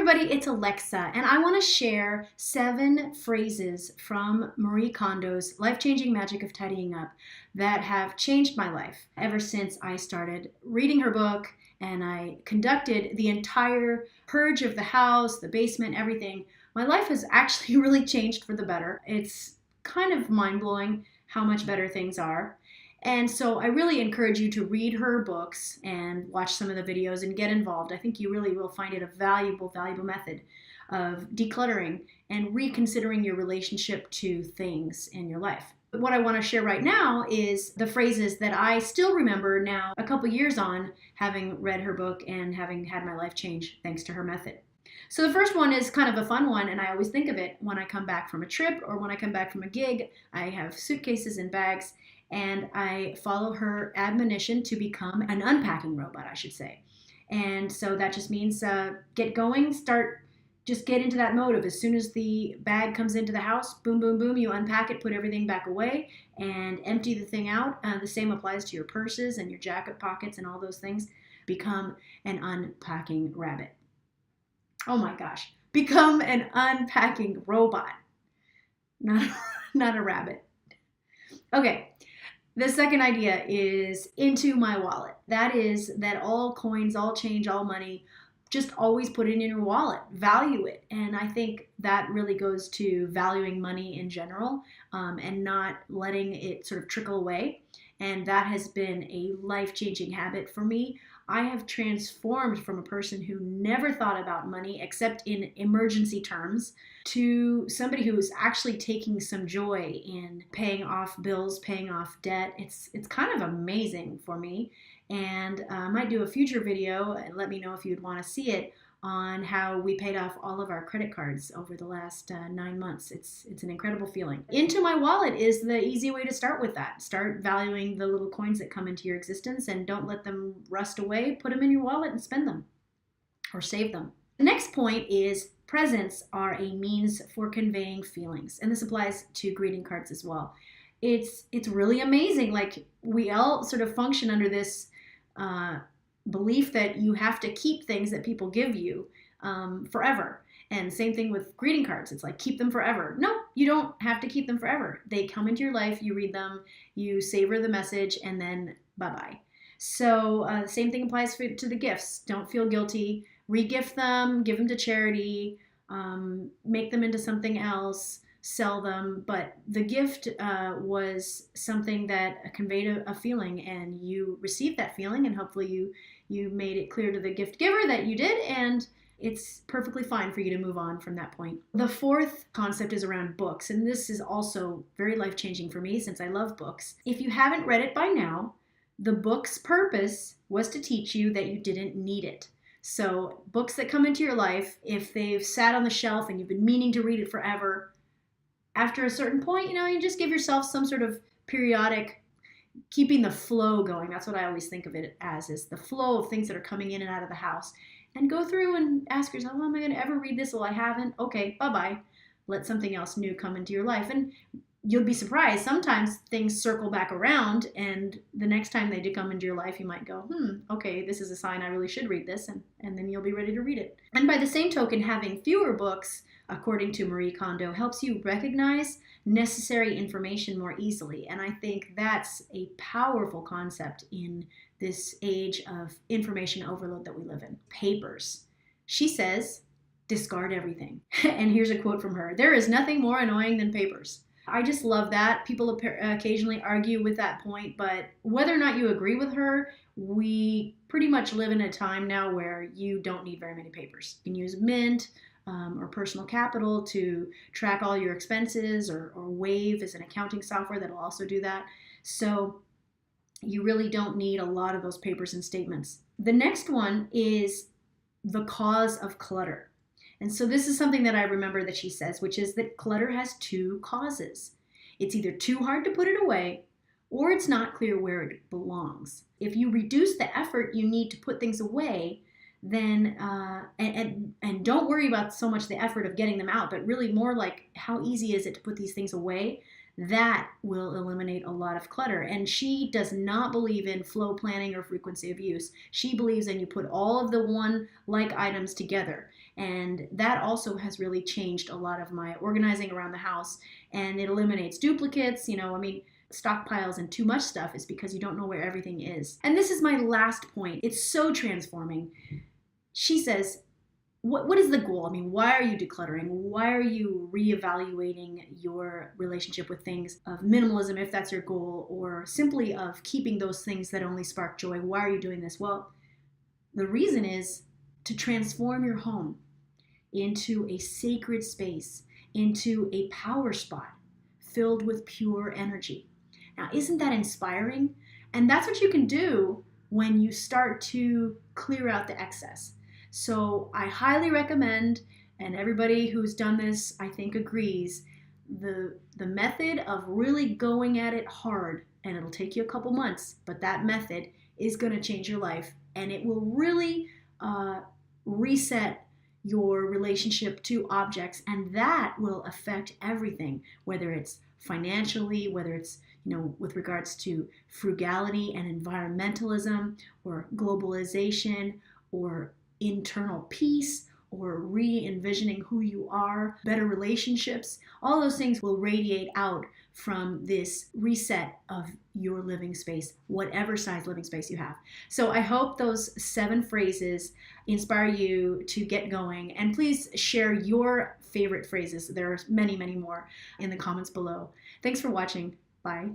everybody, it's Alexa, and I want to share 7 phrases from Marie Kondo's Life-Changing Magic of Tidying Up that have changed my life ever since I started reading her book and I conducted the entire purge of the house, the basement, everything. My life has actually really changed for the better. It's kind of mind-blowing how much better things are. And so I really encourage you to read her books and watch some of the videos and get involved. I think you really will find it a valuable method of decluttering and reconsidering your relationship to things in your life. But what I want to share right now is the phrases that I still remember now, a couple years on, having read her book and having had my life change thanks to her method. So the first one is kind of a fun one, and I always think of it when I come back from a trip or when I come back from a gig. I have suitcases and bags, and I follow her admonition to become an unpacking robot, I should say. And so that just means get going, just get into that mode of as soon as the bag comes into the house, boom, boom, boom, you unpack it, put everything back away, and empty the thing out. The same applies to your purses and your jacket pockets and all those things. Become an unpacking rabbit. Oh my gosh, become an unpacking robot, not a rabbit. Okay. The second idea is into my wallet. That is that all coins, all change, all money, just always put it in your wallet, value it. And I think that really goes to valuing money in general and not letting it sort of trickle away. And that has been a life-changing habit for me. I have transformed from a person who never thought about money except in emergency terms to somebody who is actually taking some joy in paying off bills, paying off debt. It's kind of amazing for me. And I might do a future video, and let me know if you'd want to see it, on how we paid off all of our credit cards over the last 9 months. It's an incredible feeling. Into my wallet is the easy way to start with that. Start valuing the little coins that come into your existence and don't let them rust away. Put them in your wallet and spend them or save them. The next point is presents are a means for conveying feelings. And this applies to greeting cards as well. It's really amazing. Like, we all sort of function under this belief that you have to keep things that people give you forever. And same thing with greeting cards. It's like, keep them forever. No, you don't have to keep them forever. They come into your life, you read them, you savor the message, and then bye-bye. So the same thing applies to the gifts. Don't feel guilty. Regift them, give them to charity, make them into something else, sell them. But the gift was something that conveyed a feeling, and you received that feeling, and hopefully you made it clear to the gift giver that you did, and it's perfectly fine for you to move on from that point. The fourth concept is around books, and this is also very life-changing for me since I love books. If you haven't read it by now, the book's purpose was to teach you that you didn't need it. So books that come into your life, if they've sat on the shelf and you've been meaning to read it forever, after a certain point, you just give yourself some sort of periodic keeping the flow going. That's what I always think of it as, is the flow of things that are coming in and out of the house. And go through and ask yourself, well, am I going to ever read this? Well, I haven't. Okay, bye-bye. Let something else new come into your life. And you'll be surprised. Sometimes things circle back around, and the next time they do come into your life, you might go, okay, this is a sign I really should read this, and then you'll be ready to read it. And by the same token, having fewer books, according to Marie Kondo, helps you recognize necessary information more easily. And I think that's a powerful concept in this age of information overload that we live in. Papers. She says, discard everything. And here's a quote from her. There is nothing more annoying than papers. I just love that. People occasionally argue with that point, but whether or not you agree with her, we pretty much live in a time now where you don't need very many papers. You can use Mint or Personal Capital to track all your expenses, or Wave is an accounting software that will also do that. So you really don't need a lot of those papers and statements. The next one is the cause of clutter. And so this is something that I remember that she says, which is that clutter has 2 causes. It's either too hard to put it away, or it's not clear where it belongs. If you reduce the effort you need to put things away, then and don't worry about so much the effort of getting them out, but really more like, how easy is it to put these things away? That will eliminate a lot of clutter. And she does not believe in flow planning or frequency of use. She believes in you put all of the one like items together. And that also has really changed a lot of my organizing around the house, and it eliminates duplicates. Stockpiles and too much stuff is because you don't know where everything is. And this is my last point. It's so transforming. She says, what is the goal? Why are you decluttering? Why are you reevaluating your relationship with things of minimalism, if that's your goal, or simply of keeping those things that only spark joy? Why are you doing this? Well, the reason is to transform your home into a sacred space, into a power spot filled with pure energy. Now, isn't that inspiring? And that's what you can do when you start to clear out the excess. So I highly recommend, and everybody who's done this, I think, agrees, the method of really going at it hard, and it'll take you a couple months, but that method is going to change your life, and it will really reset your relationship to objects, and that will affect everything, whether it's financially, whether it's with regards to frugality and environmentalism, or globalization, or internal peace, or re-envisioning who you are, better relationships. All those things will radiate out from this reset of your living space, whatever size living space you have. So I hope those 7 phrases inspire you to get going. And please share your favorite phrases. There are many, many more in the comments below. Thanks for watching. Bye.